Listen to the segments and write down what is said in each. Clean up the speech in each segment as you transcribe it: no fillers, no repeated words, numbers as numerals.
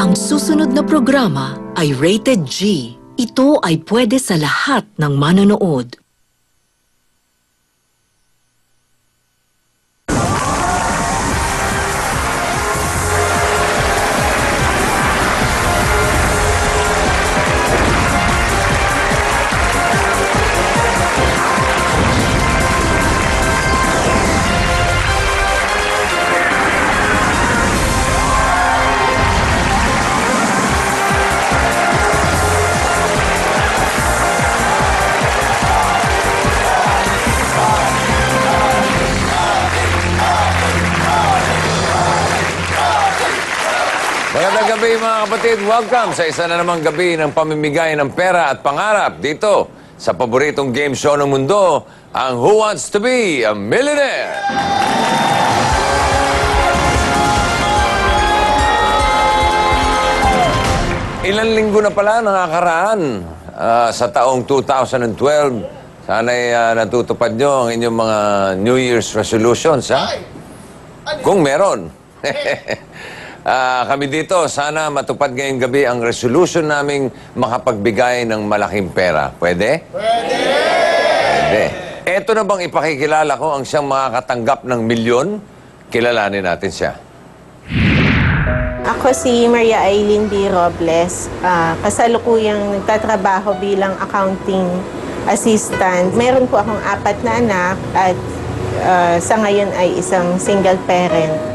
Ang susunod na programa ay Rated G. Ito ay pwede sa lahat ng manonood. Magandang gabi mga kapatid. Welcome sa isa na namang gabi ng pamimigay ng pera at pangarap dito sa paboritong game show ng mundo, ang Who Wants to Be a Millionaire? Ilang linggo na pala nakakaraan sa taong 2012. Sana'y natutupad nyo ang inyong mga New Year's resolutions, ha? Kung meron. Kami dito, sana matupad ngayong gabi ang resolution naming makapagbigay ng malaking pera. Pwede? Pwede! Pwede. Eto na bang ipakikilala ko ang siyang makakatanggap ng milyon? Kilalanin natin siya. Ako si Maria Aileen B. Robles. Kasalukuyang nagtatrabaho bilang accounting assistant. Meron po akong 4 na anak at sa ngayon ay isang single parent.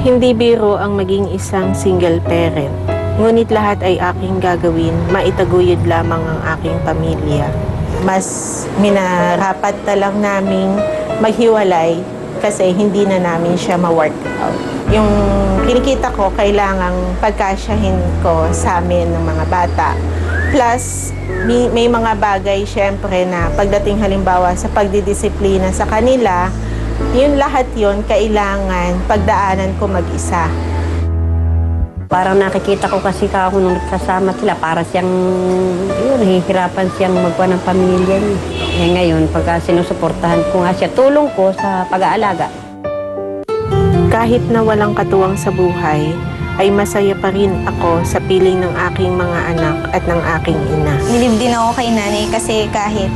Hindi biro ang maging isang single parent. Ngunit lahat ay aking gagawin, maitaguyod lamang ang aking pamilya. Mas minarapat na lang naming maghiwalay kasi hindi na namin siya ma-work out. Yung kinikita ko, kailangang pagkasyahin ko sa amin ng mga bata. Plus, may mga bagay syempre na pagdating halimbawa sa pagdidisiplina sa kanila, yun lahat yun, kailangan pagdaanan ko mag-isa. Parang nakikita ko kasi ako nung kasama sila, para siyang, yun, hihirapan siyang magkuha ng pamilya niya. Eh ngayon, pagka sinusuportahan ko nga siya, tulong ko sa pag-aalaga. Kahit na walang katuwang sa buhay, ay masaya pa rin ako sa piling ng aking mga anak at ng aking ina. Nilib din ako kay nanay kasi kahit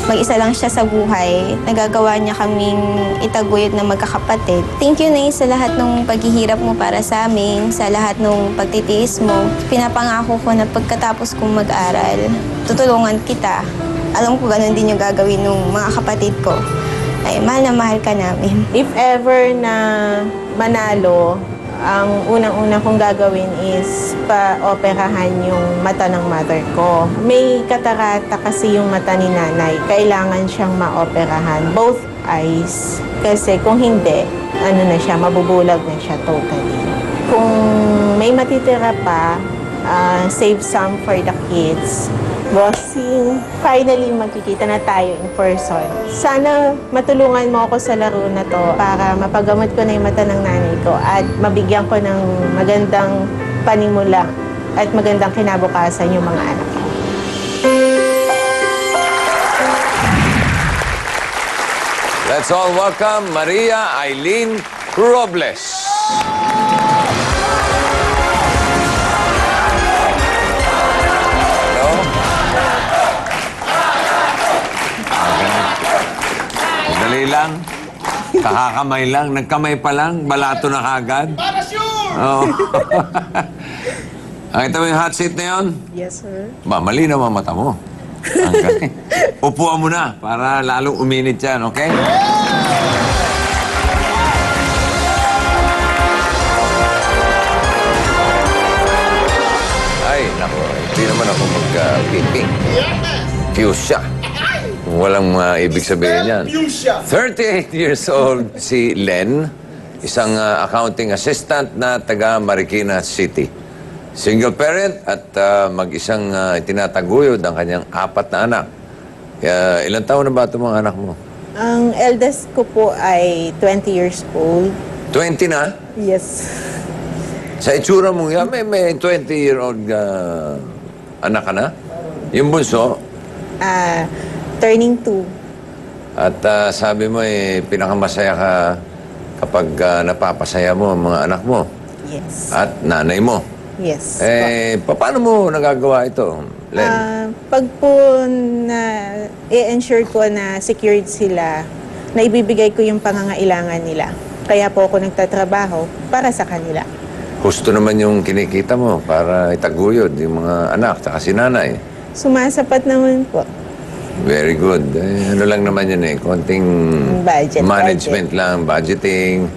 mag-isa lang siya sa buhay, nagagawa niya kaming itaguyod na magkakapatid. Thank you, Nay, sa lahat ng paghihirap mo para sa amin, sa lahat ng pagtitiis mo. Pinapangako ko na pagkatapos kong mag-aral, tutulungan kita. Alam ko ganun din yung gagawin ng mga kapatid ko. Ay, mahal na mahal ka namin. If ever na manalo, ang unang-una kong gagawin is pa-operahan yung mata ng mother ko. May katarata kasi yung mata ni nanay. Kailangan siyang ma-operahan. Both eyes. Kasi kung hindi, na siya, mabubulag na siya totally. Kung may matitira pa, save some for the kids. Bossing, finally magkikita na tayo in person. Sana matulungan mo ako sa laro na to para mapagamot ko na yung mata ng nanay ko at mabigyan ko ng magandang panimula at magandang kinabukasan yung mga anak ko. Let's all welcome Maria Aileen Robles. Dali lang. Kakakamay lang. Nagkamay pa lang. Balato na kagad. Para sure! Oo. Nakita mo yung hot seat na yun? Yes, sir. Malinaw ang mata mo. Upuan mo na para lalong uminit yan, okay? Ay, naku. Hindi naman ako mag-ping. Fuchsia. Walang ibig sabihin yan. 38 years old si Len, isang accounting assistant na taga Marikina City. Single parent at mag-isang tinataguyod ang kanyang 4 na anak. Ilang taon na ba itong mga anak mo? Ang eldest ko po ay 20 years old. 20 na? Yes. Sa itsura mo yan, may 20-year-old anak ka na? Yung bunso? Turning 2. At sabi mo, pinakamasaya ka kapag napapasaya mo ang mga anak mo. Yes. At nanay mo. Yes. Paano mo nagagawa ito, Len? Pag po na i-ensure ko na secured sila, na ibibigay ko yung pangangailangan nila. Kaya po ako nagtatrabaho para sa kanila. Gusto naman yung kinikita mo para itaguyod yung mga anak at si nanay. Sumasapat naman po. Very good. Ano lang naman yan konting management lang, budgeting.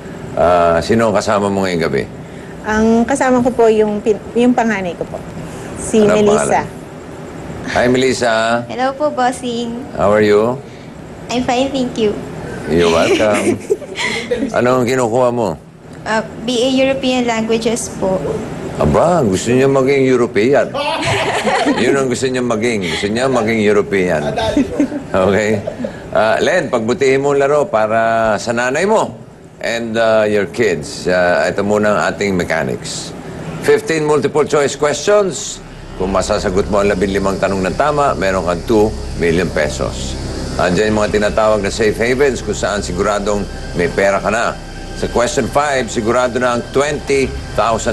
Sino ang kasama mo ngayong gabi? Ang kasama ko po yung panganay ko po. Si Ano ang Melissa. pangalan? Hi, Melissa. Hello po, bossing. How are you? I'm fine, thank you. You're welcome. Ano ang kinukuha mo? BA European Languages po. Aba, gusto niya maging European. Yun ang gusto niya maging. Gusto niya maging European. Okay? Len, pagbutihin mo ang laro para sa nanay mo and your kids. Ito muna ang ating mechanics. 15 multiple choice questions. Kung masasagot mo ang 15 tanong ng tama, meron kang 2 million pesos. Andiyan yung mga tinatawag na safe havens kung saan siguradong may pera ka na. Sa question 5, sigurado na ang 20,000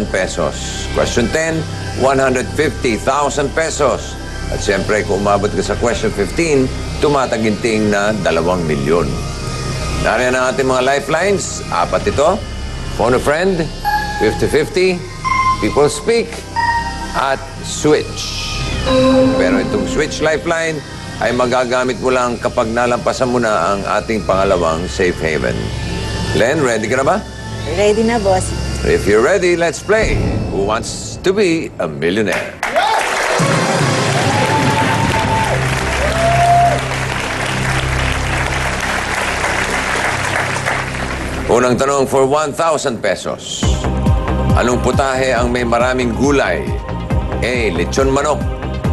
pesos. Question 10, 150,000 pesos. At siyempre, kung umabot ka sa question 15, tumataginting na 2 milyon. Nariyan ang ating mga lifelines. 4 ito. Phone a friend, 50-50, people speak, at switch. Pero itong switch lifeline ay magagamit mo lang kapag nalampasan mo na ang ating pangalawang safe haven. Len, ready ka na ba? Ready na, boss. If you're ready, let's play. Who wants to be a millionaire? Unang tanong for 1,000 pesos. Anong putahe ang may maraming gulay? A. Lechon manok.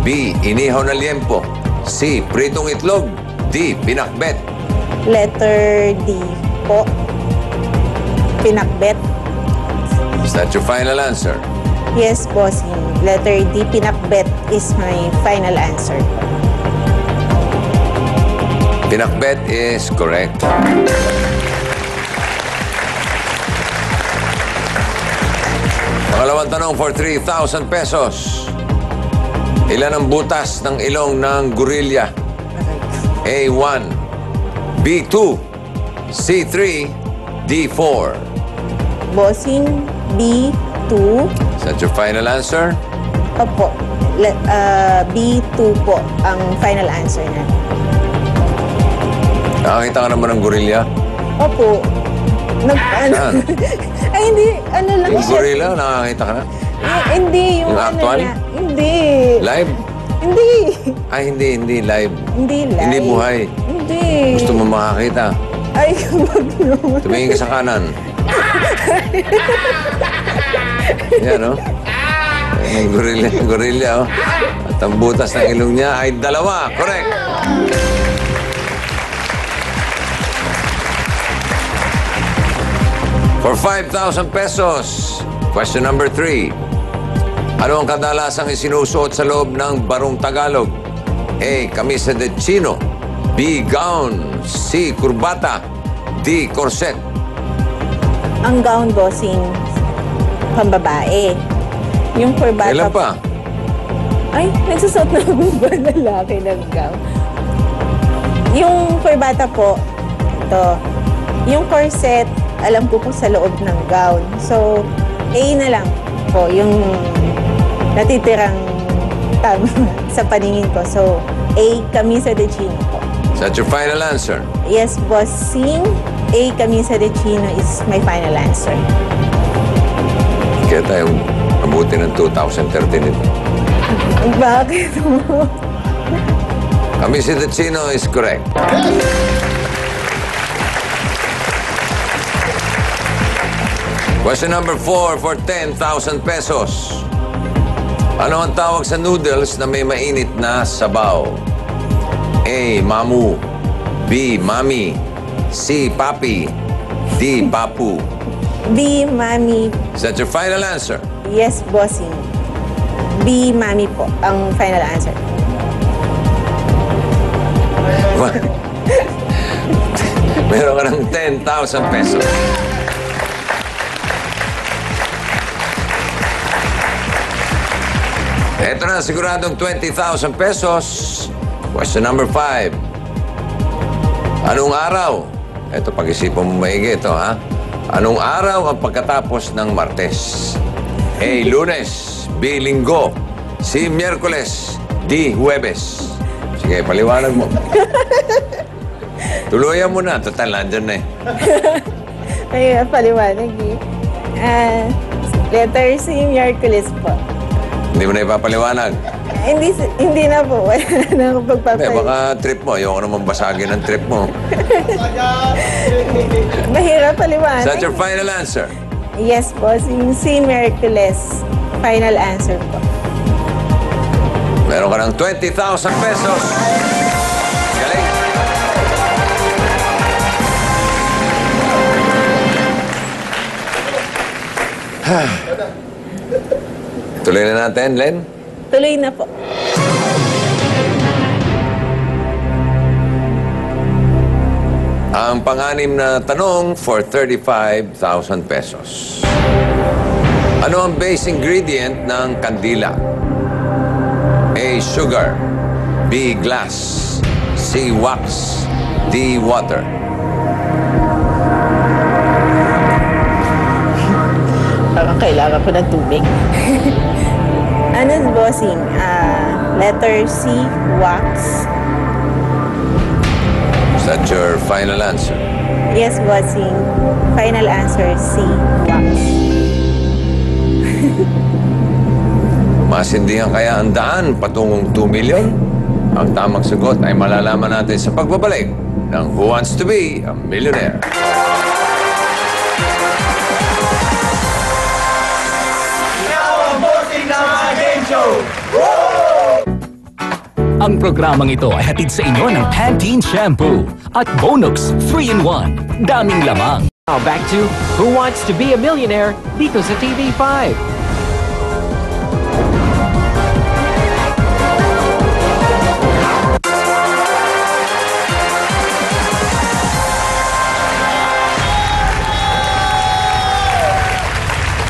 B. Inihaw na liempo. C. Pritong itlog. D. Pinakbet. Letter D po. Pinakbet. Is that your final answer? Yes, bossing. Letter D, pinakbet is my final answer. Pinakbet is correct. Pangalawang tanong for 3,000 pesos. Ilan ang butas ng ilong ng gorilla? A1, B2, C3, D4. Bossing, B2. Is that your final answer? Opo. B2 po ang final answer na. Nakakita ka naman ng gorilla? Opo. Saan? Ay, hindi. Ano lang Yung gorilla, nakakita ka na? Hindi. Yung Yung ano actual? na. Hindi. Live? Hindi. Ay, hindi live. Hindi live. Hindi buhay. Hindi. Gusto mo makakita? Ay, wag naman. Tumingin ka sa kanan. Yan, no? Yung gorilla, oh. At ang butas ng ilong niya ay 2. Correct. For 5,000 pesos, question number 3. Ano ang kadalasang isinusuot sa loob ng barong Tagalog? A. Camisa de chino. B. Gown. C. Kurbata. D. Corset. Ang gown, bossing, pambabae. Yung kurbata... Kailan pa? Ay, nagsusot na ba lalaki ng gown? Yung kurbata po, ito. Yung corset, alam ko po sa loob ng gown. So, A na lang po, yung natitirang tama sa paningin ko. So, A, camisa de chino po. Is that your final answer? Yes, bossing. A, camisa de chino is my final answer. Kaya tayo mabuti ng 2013 ito. Bakit mo? Camisa de chino is correct. Question number 4 for 10,000 pesos. Ano ang tawag sa noodles na may mainit na sabaw? A. Mamu. B. Mami. C. Papi. D. Papu. B, mami. Is that your final answer? Yes, bossing. B, mami po ang final answer. Meron ka ng 10,000 pesos. Ito na, siguradong 20,000 pesos. Question number 5. Anong araw? Ito, pag-isipan mo maigi ito, ha? Anong araw ang pagkatapos ng Martes? A. Lunes. B. Linggo. C. Miyerkules. D. Huwebes. Sige, paliwanag mo. Tuluyan mo na. Total, nandyan na eh. Ay, paliwanag eh. Letter C, Miyerkules po. Hindi mo na ipapaliwanag. Hindi na po. Wala na akong Hindi, pagpapaliwanag. baka trip mo. Ayoko naman basagin ang trip mo. Mahirap paliwanag. Is that your final answer? Yes po, si Miyerkules. Final answer po. Meron ka ng 20,000 pesos. Galing. Tuloy na natin, Len. Tuloy na po. Ang pang-anim na tanong for 35,000 pesos. Ano ang base ingredient ng kandila? A. Sugar. B. Glass. C. Wax. D. Water. Parang kailangan ko ng tubig. Ano, bossing? Letter C, wax. Is that your final answer? Yes, bossing. Final answer, C, wax. Masindihan kaya ang daan patungong 2 million? Ang tamang sagot ay malalaman natin sa pagbabalik ng Who Wants to Be a Millionaire? Ang programang ito ay hatid sa inyo ng Pantene Shampoo at Bonux 3-in-1. Daming lamang. Now back to Who Wants to Be a Millionaire dito sa TV5.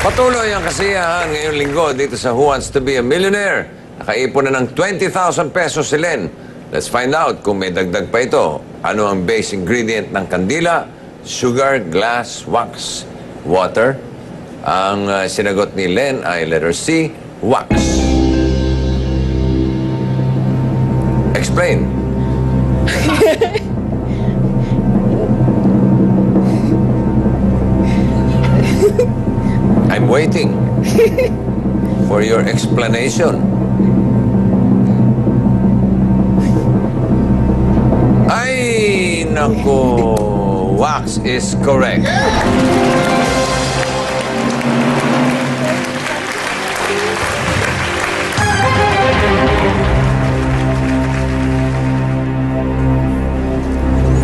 Patuloy ang kasiyahan ngayong linggo dito sa Who Wants to Be a Millionaire. Nakaipon na ng 20,000 pesos si Len. Let's find out kung may dagdag pa ito. Ano ang base ingredient ng kandila? Sugar, glass, wax, water. Ang sinagot ni Len ay letter C, wax. Explain. I'm waiting for your explanation. Ay, nako. Wax is correct.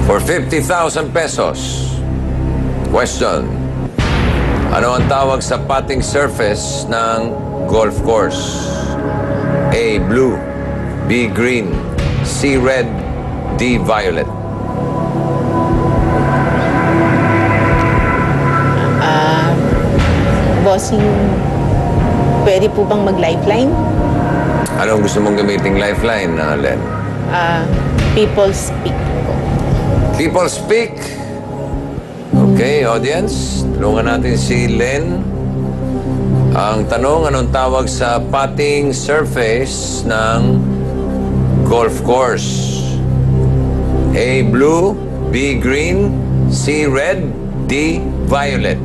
For 50,000 pesos. Question. Ano ang tawag sa putting surface ng golf course? A. Blue. B. Green. C. Red. D. Violet. Bossing, pwede po bang mag-lifeline? Anong gusto mong gamiting lifeline, Len? People speak po. People speak. Okay, audience. Tulungan natin si Len. Ang tanong, anong tawag sa putting surface ng golf course? A. Blue. B. Green. C. Red. D. Violet.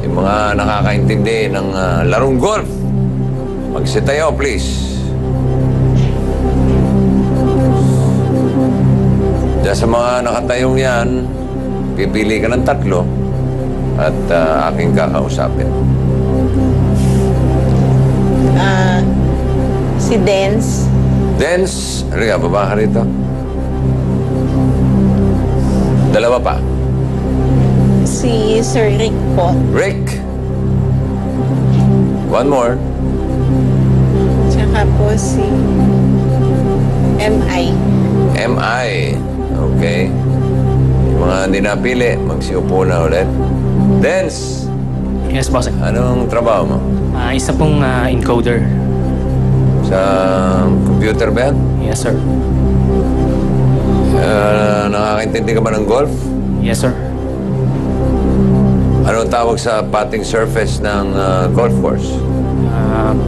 Yung mga nakakaintindi ng larong golf, magsitayo, please. Diyan sa mga nakatayong yan, pipili ka ng 3 at aking kakausapin. Si Dance. Dance, Ria, baba ka rito. 2 pa. Si Sir Rick po. Rick. 1 more. Tsaka po si M.I. M.I. Okay. Yung mga hindi napili, magsiupo na ulit. Dance, Yes, boss. anong trabaho mo? Isa pong encoder. Sa computer ba yan? Yes, sir. Nakakaintindi ka ba ng golf? Yes, sir. Anong tawag sa putting surface ng golf course?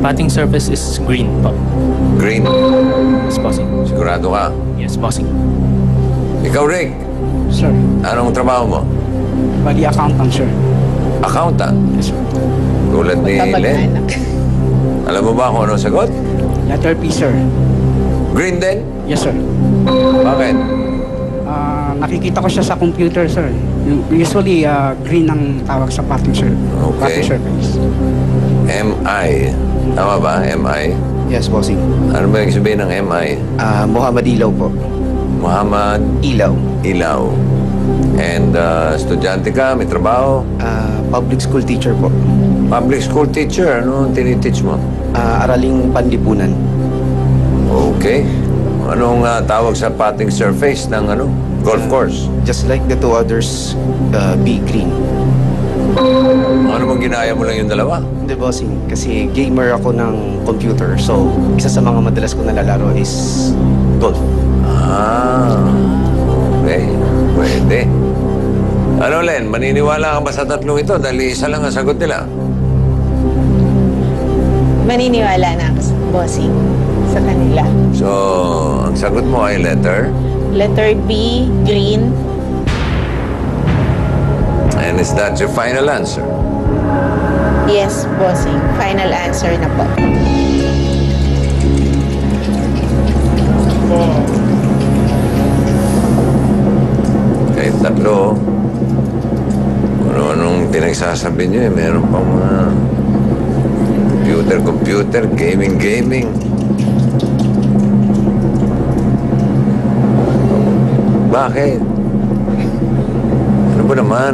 Putting surface is green po. Green. Yes, bossing. Sigurado ka. Yes, bossing. Ikaw, Rick, Sir, anong trabaho mo? bali accountant, sir. Accountant. Yes, sir. Tulad ni Len. Alam mo ba kung anong sagot? Letter P, sir. Green din? Yes, sir. Bakit? Nakikita ko siya sa computer, sir. Usually, green ang tawag sa putting, sir. Okay. Putting surface. MI. Tama ba? MI? Yes, bossing. Ano ba yung sabihin ng MI? Muhammad Ilaw po. Muhammad Ilaw. Ilaw. And estudyante ka, may trabaho? Public school teacher po. Public school teacher, ano ang tiniteach mo? Araling panlipunan. Okay. Anong tawag sa putting surface ng golf course? Just like the two others, be green. Ano bang ginaya mo lang yung dalawa? Hindi, bossing. Kasi gamer ako ng computer. So, isa sa mga madalas ko nalalaro is golf. Okay. Pwede. Ano, Len? Maniniwala ka ba sa tatlong ito? Dahil isa lang ang sagot nila. Maniniwala na ako sa bossing sa kanila. So, ang sagot mo ay letter. Letter B, green. And is that your final answer? Yes, bossing. Final answer na po. Kahit tatlo, ano-anong pinagsasabi niyo eh. Meron pang mga computer, gaming. Bakit? Ano ba naman?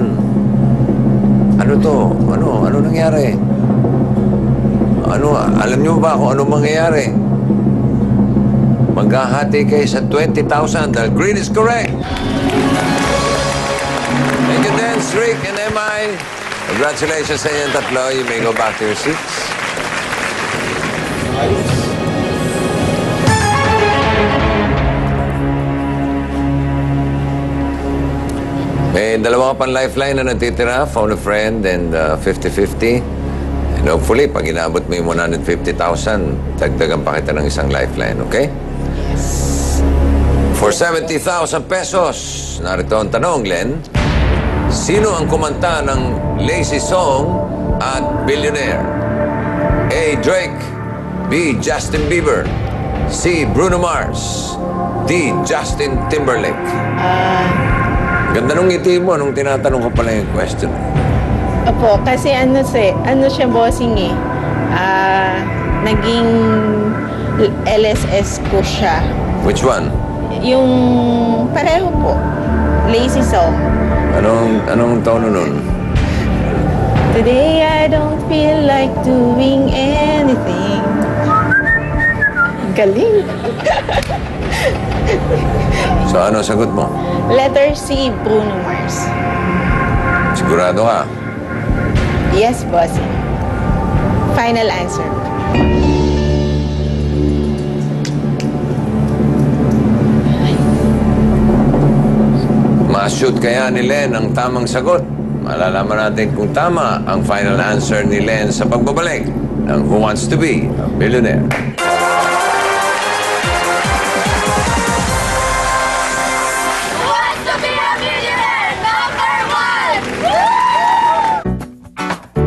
Ano to? Ano nangyari? Alam niyo ba kung ano mangyayari? Maghahati kayo sa 20,000 dahil green is correct. Thank you, Dance, Rick, and MI. Congratulations sa inyong tatlo. You may go back to your seats. May dalawa ka pang lifeline na natitira, phone a friend, and 50-50. And hopefully, pag inabot mo yung 150,000, dagdagan pa kita ng isang lifeline, okay? Yes. For 70,000 pesos, narito ang tanong, Len. Sino ang kumanta ng Lazy Song at Billionaire? A. Drake, B. Justin Bieber, C. Bruno Mars, D. Justin Timberlake. Ganda nung ngiti mo nung tinatanong ko pala yung question. Opo, kasi ano siya bossing eh. Naging LSS ko siya. Which one? Yung pareho po. Lazy Song. Anong tono nun? Today I don't feel like doing anything. Galing. So ano sagot mo? Letter C, Bruno Mars. Sigurado ka? Yes, bossing. Final answer. Ma-shoot kaya ni Len ang tamang sagot? Malalaman natin kung tama ang final answer ni Len sa pagbabalik ng Who Wants to Be a Billionaire.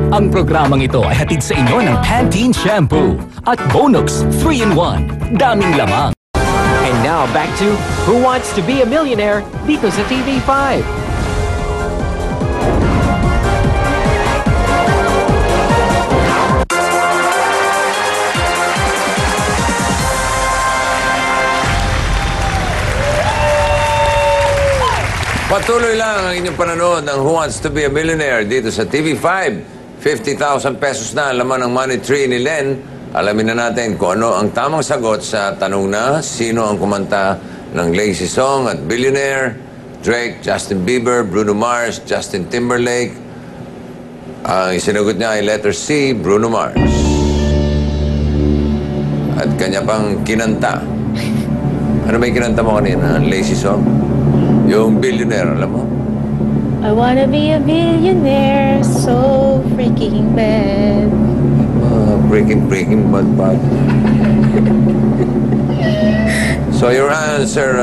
Ang programang ito ay hatid sa inyo ng Pantene Shampoo at Bonux 3-in-1. Daming lamang. And now back to Who Wants to Be a Millionaire dito sa TV5. Patuloy lang ang inyong panonood ng Who Wants to Be a Millionaire dito sa TV5. 50,000 pesos na ang laman ng money tree ni Len. Alamin na natin kung ano ang tamang sagot sa tanong na sino ang kumanta ng Lazy Song at Billionaire. Drake, Justin Bieber, Bruno Mars, Justin Timberlake. Ang isinagot niya ay letter C, Bruno Mars. At kanya pang kinanta. Ano ba yung kinanta mo kanina? Lazy song? Yung Billionaire, alam mo? I wanna be a billionaire, so freaking bad. Breaking, bad. So your answer,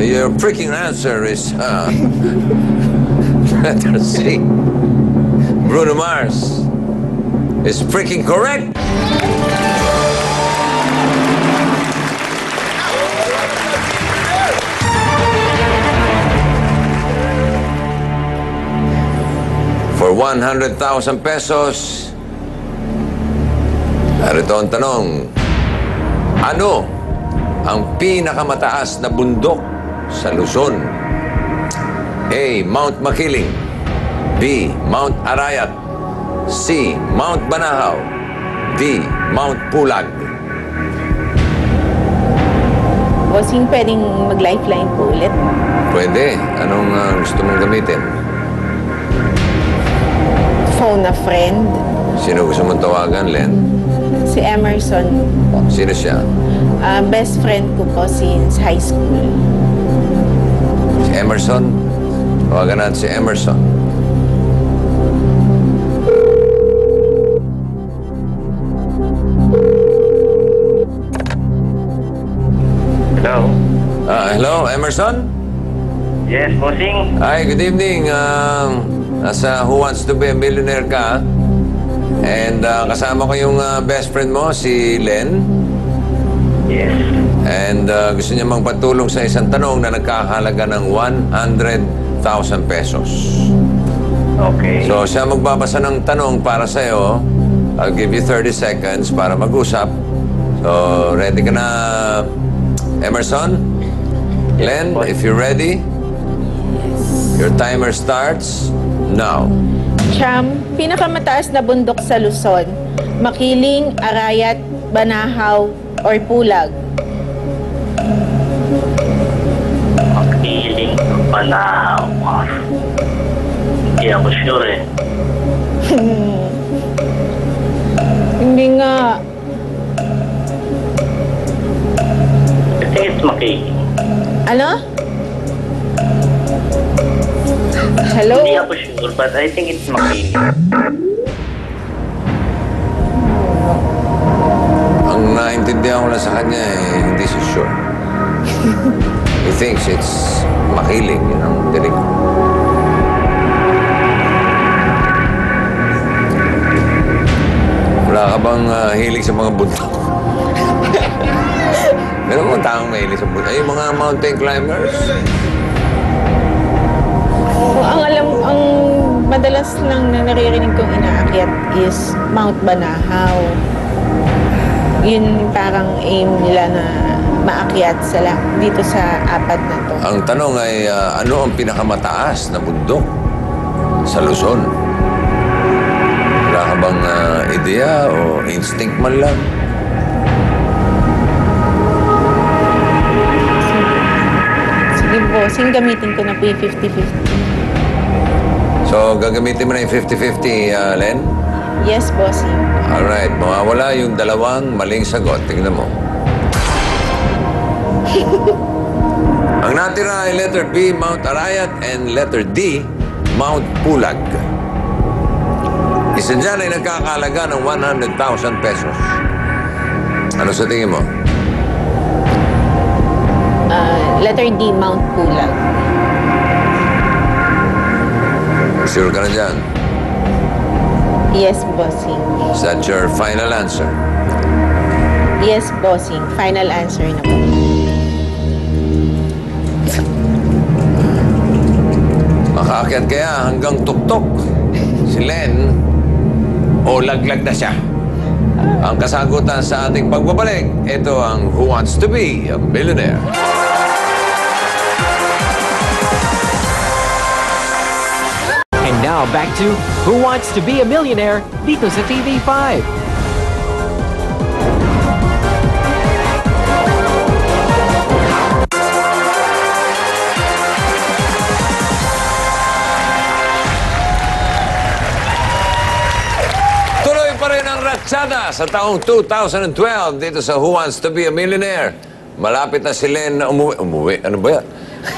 your freaking answer is, letter C. Bruno Mars is freaking correct. For 100,000 pesos, narito ang tanong, ano ang pinakamataas na bundok sa Luzon? A. Mount Makiling, B. Mount Arayat, C. Mount Banahaw, D. Mount Pulag. Bossing, pwedeng mag-lifeline po ulit. Pwede. Anong gusto mong gamitin? Phone a friend. Sino gusto mong tawagan, Len? Si Emerson. Sino siya? Best friend ko po since high school. Si Emerson? Tawagan natin si Emerson. Hello? Hello, Emerson? Yes, bossing. Hi, good evening. Nasa Who Wants to be a Millionaire ka? And kasama ko yung best friend mo, si Len. Yes. And gusto niya magpatulong sa isang tanong na nagkakahalaga ng 100,000 pesos. Okay. So, siya magbabasa ng tanong para sa'yo. I'll give you 30 seconds para mag-usap. So, ready ka na, Emerson? Len, if you're ready, your timer starts now. Cham, pinakamataas na bundok sa Luzon, Makiling, Arayat, Banahaw, or Pulag? Makiling, Banahaw. Hindi ako sure eh. Hindi nga. I think it's Makiling. Ano? Hello? Hindi ako sure, but I think it's Makiling. Ang naintindihan ko lang sa kanya hindi siya sure. He thinks it's Makiling, yun ang dinig ko. Wala ka bang hilig sa mga bundok? Meron mo taong mahilig sa bundok? Ay, yung mga mountain climbers. Ang madalas lang na naririnig kong inaakyat is Mount Banahaw. Yun parang aim nila na maakyat dito sa apat na to. Ang tanong ay, ano ang pinakamataas na bundok sa Luzon? Wala ka bang ideya o instinct man lang? Sige bossing, gamitin ko na po yung 50-50. So, gagamitin mo na yung 50-50, Len? Yes, bossing. Alright, mawawala yung dalawang maling sagot. Tingnan mo. Ang natira ay letter B, Mount Arayat, and letter D, Mount Pulag. Isa dyan ay nagkakalaga ng 100,000 pesos. Ano sa tingin mo? Letter D, Mount Pulag. Sure ka na dyan? Yes, bossing. Is that your final answer? Yes, bossing. Final answer na po. Makaakyat kaya hanggang tuktok si Len o laglag na siya? Ang kasagutan sa ating pagbabalik, ito ang Who Wants to be a Millionaire? And now back to Who Wants to be a Millionaire dito sa TV5. Tuloy pa rin ang ratsada Mula sa taong 2012 dito sa Who Wants to be a Millionaire, malapit na si Len na umuwi. Ano ba yan?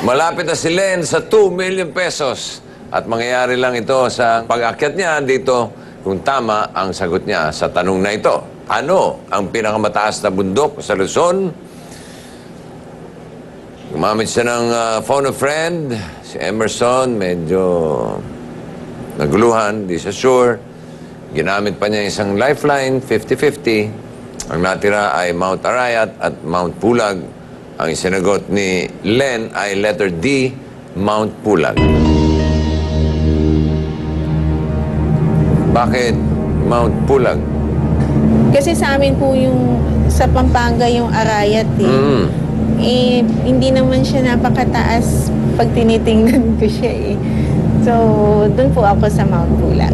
Malapit na si Len sa 2 million pesos. At mangyayari lang ito sa pag-akyat niya dito kung tama ang sagot niya sa tanong na ito. Ano ang pinakamataas na bundok sa Luzon? Gumamit siya ng phone a friend. Si Emerson, medyo naguluhan, di siya sure. Ginamit pa niya isang lifeline, 50-50. Ang natira ay Mount Arayat at Mount Pulag. Ang isinagot ni Len ay letter D, Mount Pulag. Bakit Mount Pulag? Kasi sa amin po yung sa Pampanga yung Arayat eh, hindi naman siya napakataas pag tinitingnan ko siya eh. So, doon po ako sa Mount Pulag.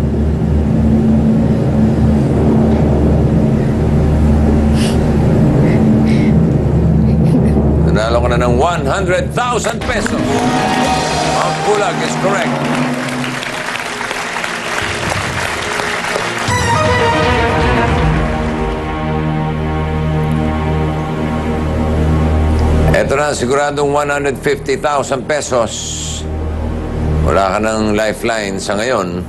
Nanalo ko na ng 100,000 pesos. Mount Pulag is correct. Ito na, siguradong 150,000 pesos. Wala ka ng lifeline sa ngayon.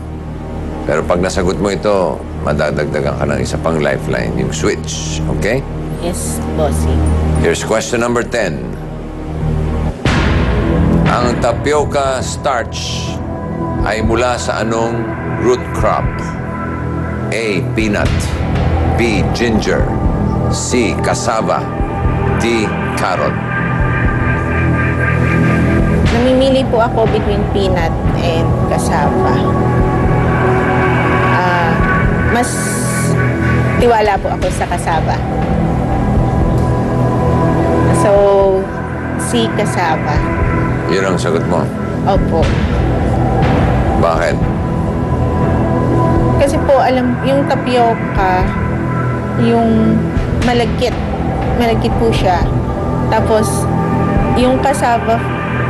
Pero pag nasagot mo ito, madadagdagan ka ng isa pang lifeline, yung switch. Okay? Yes, bossy. Here's question number 10. Ang tapioca starch ay mula sa anong root crop? A. Peanut. B. Ginger. C. Cassava. D. Carrot. Namimili po ako between peanut and cassava. Mas tiwala po ako sa cassava. So, si cassava. Yun ang sagot mo? Opo. Bakit? Kasi po, alam, yung tapioca, yung malagkit. Malagkit po siya. Tapos, yung cassava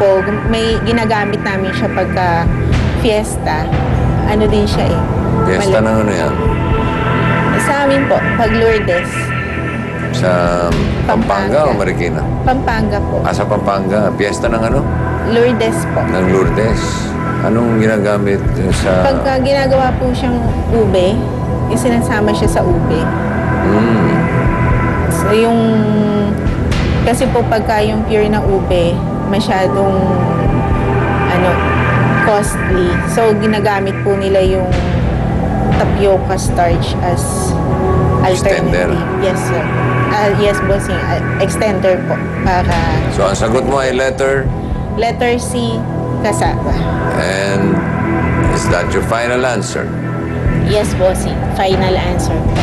po, may ginagamit namin siya pagka fiesta. Ano din siya eh. Fiesta ng ano yan? Sa amin po, pag Lourdes. Sa Pampanga o Marikina? Pampanga po. Sa Pampanga. Fiesta ng ano? Lourdes po. Ng Lourdes. Anong ginagamit sa... Pagka ginagawa po siyang ube, isinasama siya sa ube. So yung... Kasi po pagka yung pure na ube, masyadong costly. So ginagamit po nila yung tapioca starch as alternative. Extender. Yes, sir. Yes, bossing. Extender po. Para... So ang sagot mo ay letter? Letter C, cassava. And is that your final answer? Yes, bossing. Final answer po.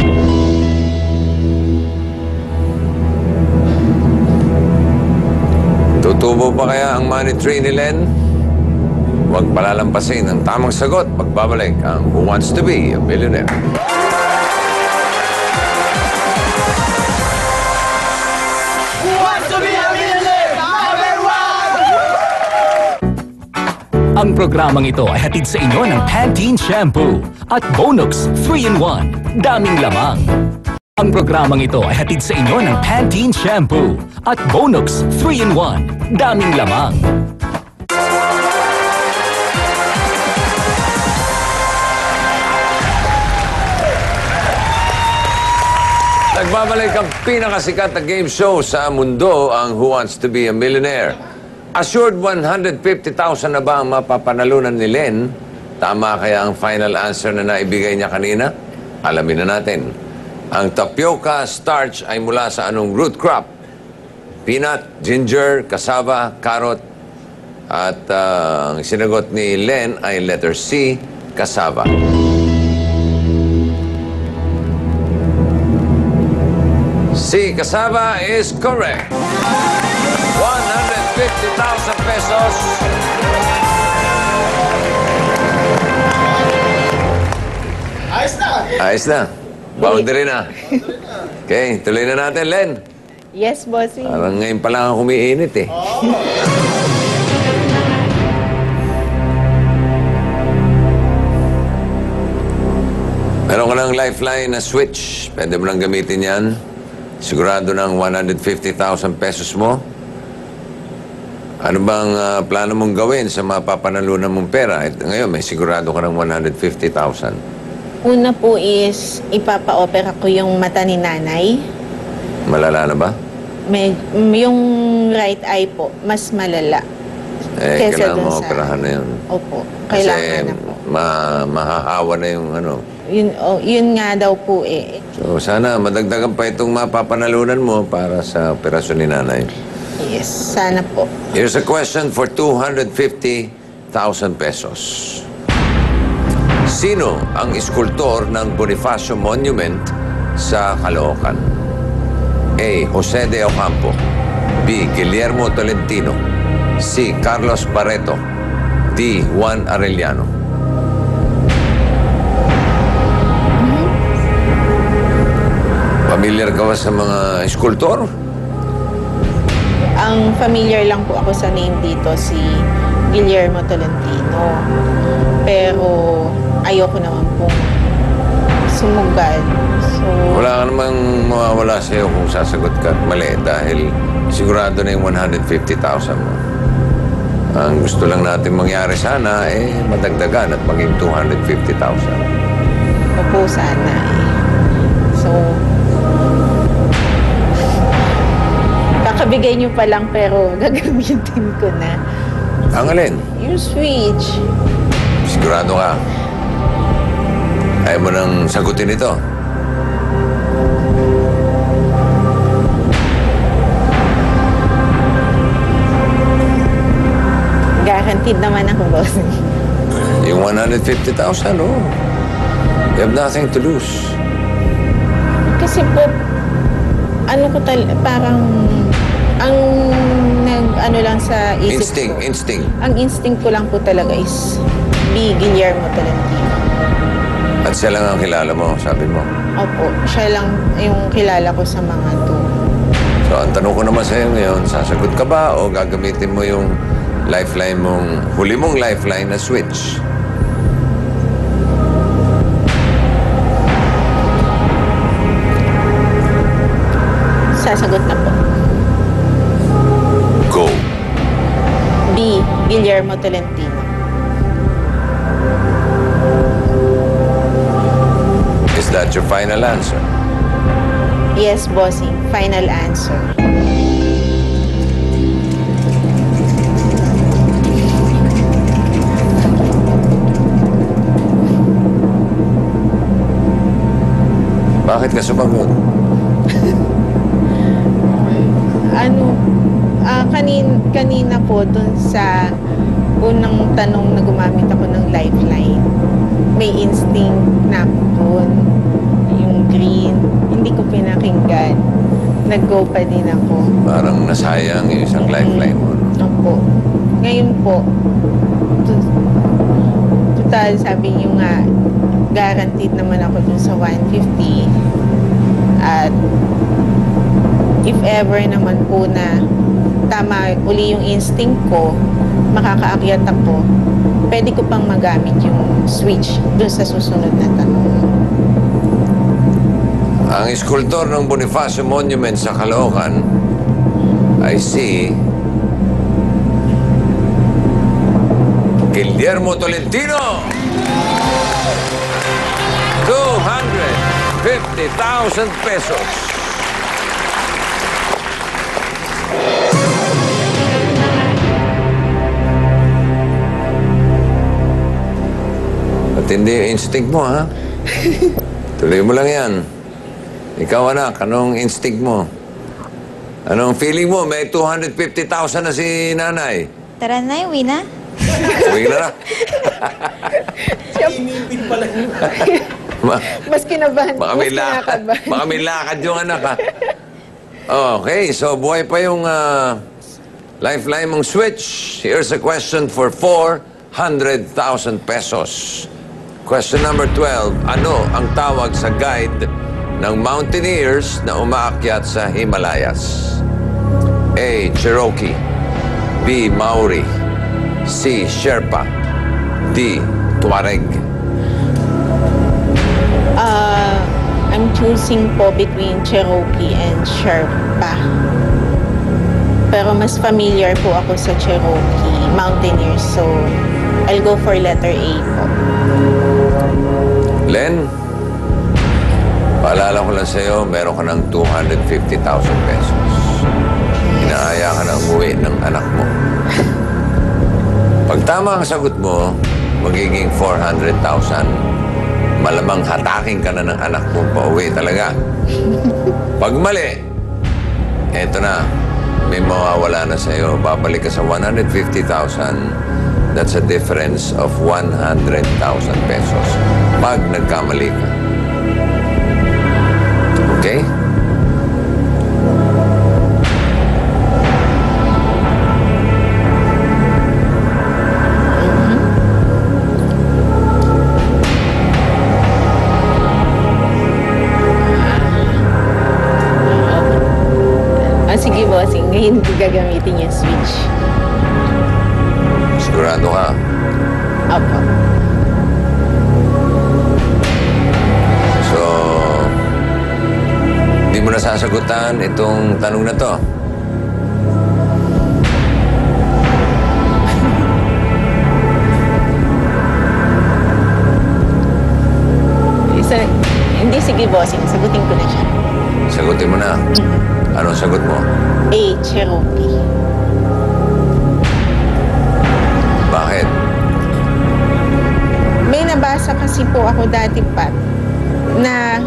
Tutubo pa kaya ang money tree ni Len? Huwag palalampasin ang tamang sagot. Magbabalik ang Who Wants to be a Millionaire. Who wants to be a millionaire? Number 1! Ang programang ito ay hatid sa inyo ng Pantene Shampoo at Bonux 3-in-1. Daming lamang. Ang programang ito ay hatid sa inyo ng Pantene Shampoo at Bonux 3-in-1. Daming lamang. Nagbabalik ang pinakasikat na game show sa mundo, ang Who Wants to be a Millionaire. Assured 150,000 na ba ang mapapanalunan ni Len? Tama kaya ang final answer na naibigay niya kanina? Alamin na natin. Ang tapioca starch ay mula sa anong root crop? Peanut, ginger, cassava, carrot. At ang sinagot ni Len ay letter C, cassava. C, cassava is correct. 150,000 pesos. Ayos na! Ayos na. Boundary na. Okay, tuloy na natin, Len. Yes, bossing. Parang ngayon pa lang ako umiinit eh. Meron ka ng lifeline na switch. Pwede mo lang gamitin yan. Sigurado ng 150,000 pesos mo. Ano bang plano mong gawin sa mapapanalunan mong pera? Ngayon, may sigurado ka ng 150,000. Una po is, ipapa-opera ko yung mata ni nanay. Malala na ba? Yung right eye po, mas malala. Kailangan mo operahan na yun. Opo, Kasi kailangan na po. mahahawa na yung ano. Yun nga daw po eh. So, sana madagdagan pa itong mapapanalunan mo para sa operasyon ni nanay. Yes, sana po. Here's a question for 250,000 pesos. Sino ang iskultor ng Bonifacio Monument sa Caloocan? A. Jose de Ocampo. B. Guillermo Tolentino. C. Carlos Barreto. D. Juan Arellano. Familiar ka ba sa mga iskultor? Ang familiar lang po ako sa name dito, si Guillermo Tolentino. Pero ayoko naman pong sumugal. So, wala ka namang mawawala sa'yo kung sasagot ka at mali dahil sigurado na yung 150,000 mo. Ang gusto lang natin mangyari sana madagdagan at maging 250,000. Opo, sana eh. So, kakabigay nyo pa lang pero gagamitin ko na. Ang alin? Yung switch. Sigurado ka? Ayaw mo nang sagutin ito? Guaranteed naman ako, boss. Yung 150,000, oh. You have nothing to lose. Kasi po, parang, ang ano lang sa isip ko. Instinct. Ang instinct ko lang po talaga is B. Guillermo Tolentino. At siya lang ang kilala mo, sabi mo. Opo, siya lang yung kilala ko sa mga to. So, ang tanong ko naman sa'yo ngayon, sasagot ka ba o gagamitin mo yung lifeline huli mong lifeline na switch? Sasagot na po. Go. B. Guillermo Tolentino. Is that your final answer? Yes, bossing. Final answer. Bakit ka sumagot? Kanina po dun sa unang tanong na gumamit ako ng lifeline, may instinct na ako dun. Yung green, hindi ko pinakinggan. Nag-go pa din ako. Parang nasayang yung isang lifeline mo. Opo. Ngayon po, total sabi niyo nga, guaranteed naman ako dun sa 150. At if ever naman po na tama uli yung instinct ko, makakaakyat ako, pwede ko pang magamit yung switch dun sa susunod na tanong. Ang iskultor ng Bonifacio Monument sa Caloocan ay si Guillermo Tolentino. 250,000 pesos. Matindi yung instinct mo, ha? Tuloy mo lang yan. Ikaw, anak, anong instinct mo? Anong feeling mo? May 250,000 na si nanay. Tara na, uwi na. Uwi na na. Inipin pala. Mas kinabahan. Baka may lakad yung anak, ha? Okay, so buhay pa yung lifeline mong switch. Here's a question for 400,000 pesos. Question number 12. Ano ang tawag sa guide ng mountaineers na umaakyat sa Himalayas? A. Cherokee. B. Maori. C. Sherpa. D. Tuareg. I'm choosing po between Cherokee and Sherpa. Pero mas familiar po ako sa Cherokee Mountaineers, so I'll go for letter A po. Len, paalala ko lang sa'yo, meron ka ng 250,000 pesos. Inaaya ka na umuwi ng anak mo. Pag tama ang sagot mo, magiging 400,000. Malamang hataking ka na ng anak mo pauwi talaga. Pag mali, eto na, may mawawala na sa'yo. Babalik ka sa 150,000. That's a difference of 100,000 pesos. Pag nagkamali ka. Okay? Sige bossing, ngayon ko gagamitin yung switch. Sigurado ka? Opo. So, di mo nasasagutan itong tanong na to? Hindi, sige bossing, sagutin ko na siya. Sagutin mo na. Anong sagot mo? A, Cherokee. Bakit? May nabasa kasi po ako dati pa na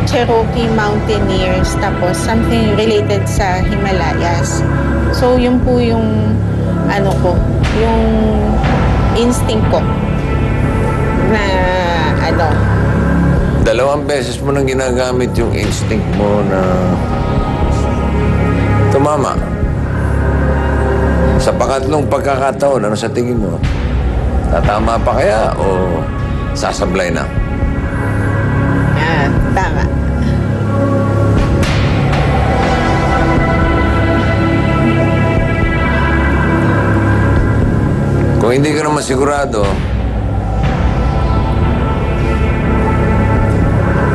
Cherokee Mountaineers tapos something related sa Himalayas. So yun po yung ano ko, yung instinct ko na ano. 2 beses mo nang ginagamit yung instinct mo na tumama. Sa pangatlong pagkakataon, ano sa tingin mo? Tatama pa kaya o sasablay na? Tama. Kung hindi ka naman sigurado,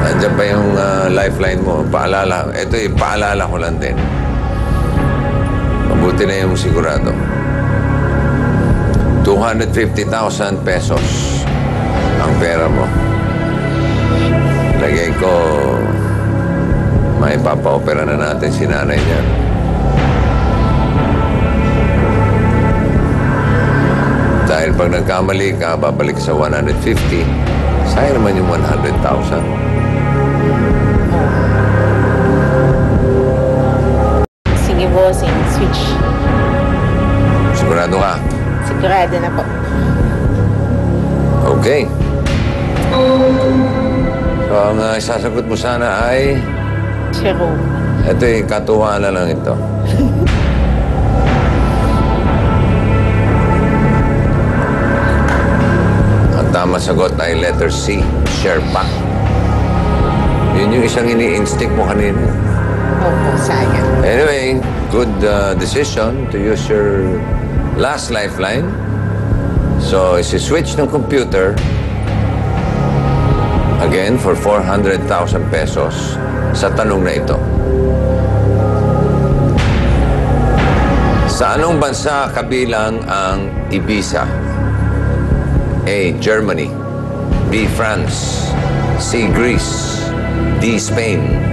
nandiyan pa yung lifeline mo. Paalala. Ito paalala ko lang din. Mabuti na yung sigurado. 250,000 pesos ang pera mo. Lagay ko, maipapa-opera na natin si nanay niyan. Dahil pag nagkamali ka, babalik sa 150. Sayang naman yung 100,000. Sige bossing, switch. Sigurado ka? Sigurado na po. Okay. So, ang isasagot mo sana ay... Cherokee. Ito'y katuwaan na lang ito. Ang tama sagot ay letter C, Sherpa. Yun yung isang ini-instinct mo kanina. Opo, sayang. Anyway, good decision to use your last lifeline. So, isi-switch ng computer again for 400,000 pesos sa tanong na ito. Sa anong bansa kabilang ang Ibiza? A. Germany, B. France, C. Greece, D. Spain.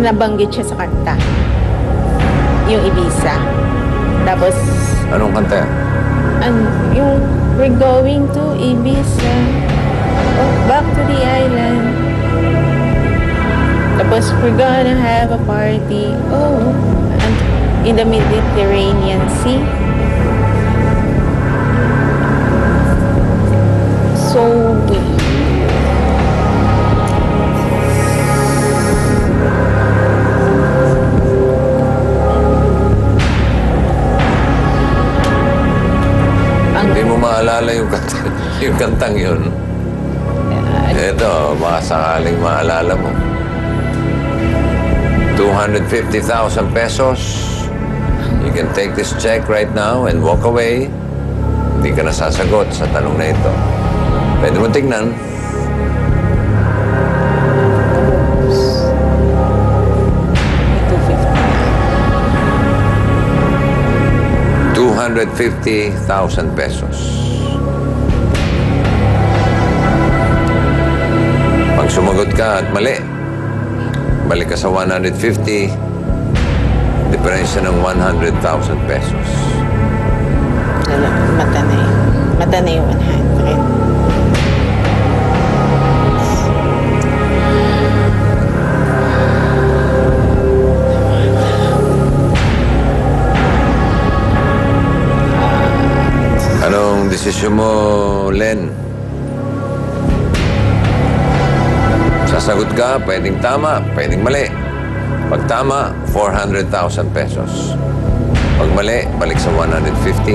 Nabanggit siya sa kanta. Yung Ibiza. Tapos... Anong kanta yan? Yung we're going to Ibiza. Oh, back to the island. Tapos we're gonna have a party. Oh, in the Mediterranean Sea. So Hindi mo maalala yung, yung kantang yun. Ito, baka sakaling maalala mo. 250,000 pesos. You can take this check right now and walk away. Hindi ka nasasagot sa tanong na ito. Pwede mo tignan. $250,000 pesos. Pag sumagot ka at mali, balik ka sa 150, diferensya ng 100,000 pesos. Mata na yun. Mata na yung 100. Anong desisyon mo, Len? Sasagot ka, pwedeng tama, pwedeng mali. Pag tama, 400,000 pesos. Pag mali, balik sa 150.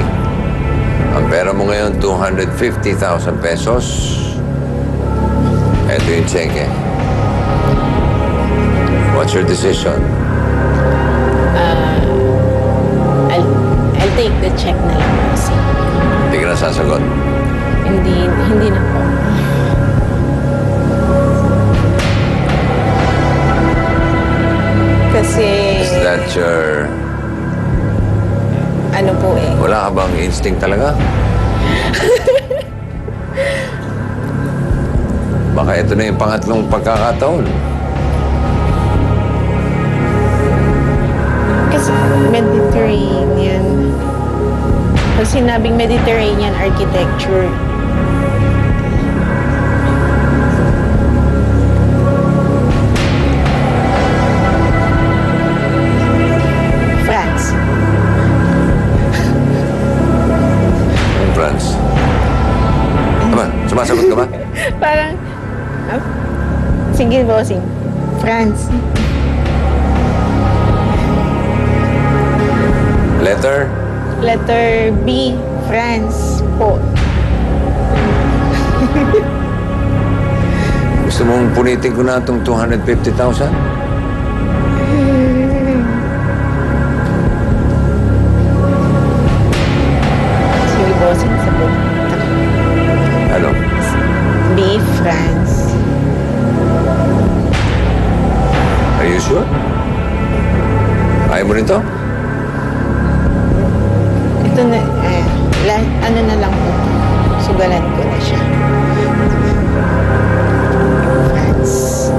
Ang pera mo ngayon, 250,000 pesos. Ito yung cheque. What's your decision? I'll take the check na lang kasi. Hindi ka na sasagot. Hindi na po. Kasi... Is that your... Ano po eh? Wala ka bang instinct talaga? Baka ito na yung pangatlong pagkakataon. Kasi Mediterranean. Pag sinabing Mediterranean architecture, France. France. Aba, sumasagot ka ba? Parang, sige bossing, France. Letter? Letter B, France po. Gusto mong punitin ko na itong 250,000? Sige bossing, sagot. Ano? B, France. Are you sure? Ayaw mo nito? Ito na, ano na lang po. Sugalan ko na siya. France.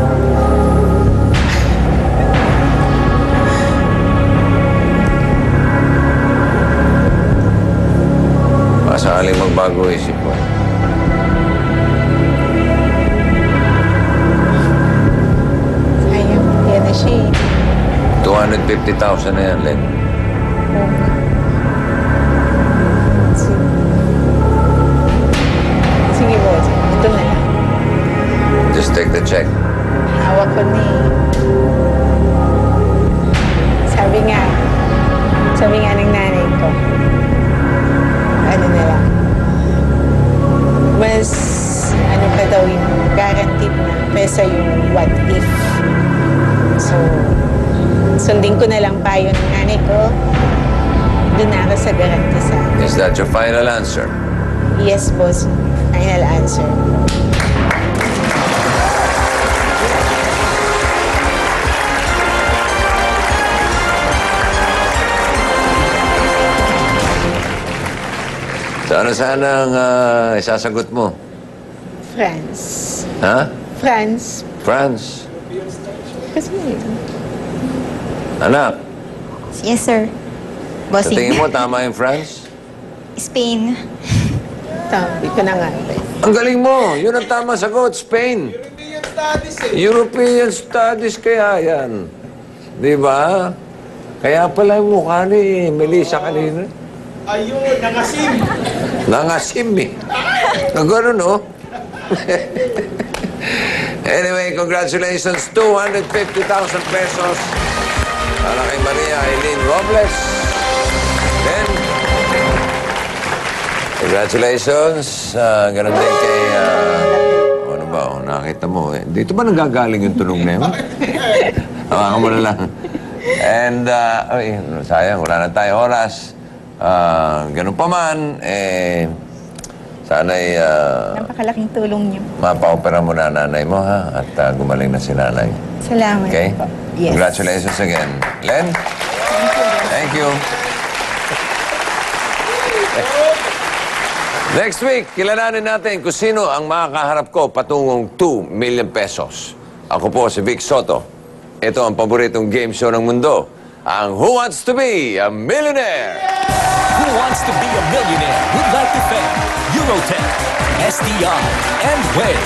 Baka sakaling magbago isip mo. Ayun, yan na siya eh. 250,000 na yan, Len. Sige boss, ito na lang. Just take the check. Hawak ko na eh. Sabi nga ng nanay ko, ano na lang, mas ano pa daw yung guaranteed na pesa yung what if. So, sundin ko na lang payo ng nanay ko, doon na ako sa guarantee sa akin. Is that your final answer? Yes, boss. Final answer. So ano sana ang isasagot mo? France. Ha? France. France. Kasi Anak, Yes, sir. sa Bossing. tingin mo tama yung France? Spain. Sabi ko na nga. Ang galing mo! Yun ang tama sagot, Spain. European studies eh. European studies kaya yan. Di ba? Kaya pala yung mukha ni Melissa kanina. Ayun, nangasim. Nangasim eh. Gano'n, no? Anyway, congratulations. 250,000 pesos. Para kay Maria Eileen Robles. Then, Congratulations. Ganun din kay... ano ba? Nakita mo. Dito ba nanggagaling yung tunog na yun? Hawakan mo na lang. And, sayang, wala na tayo oras. Ganun pa man, sana'y... Napakalaking tulong niyo. Mapa-opera mo na nanay mo, ha? At gumaling na si nanay. Salamat Okay? po. Yes. Congratulations again. Len? Thank you. Next week, kilalanin natin kung sino ang makakaharap ko patungong 2 million pesos. Ako po si Vic Soto. Ito ang paboritong game show ng mundo, ang Who Wants to Be a Millionaire? Who Wants to Be a Millionaire would like to thank Eurotech, STI, and WAVE.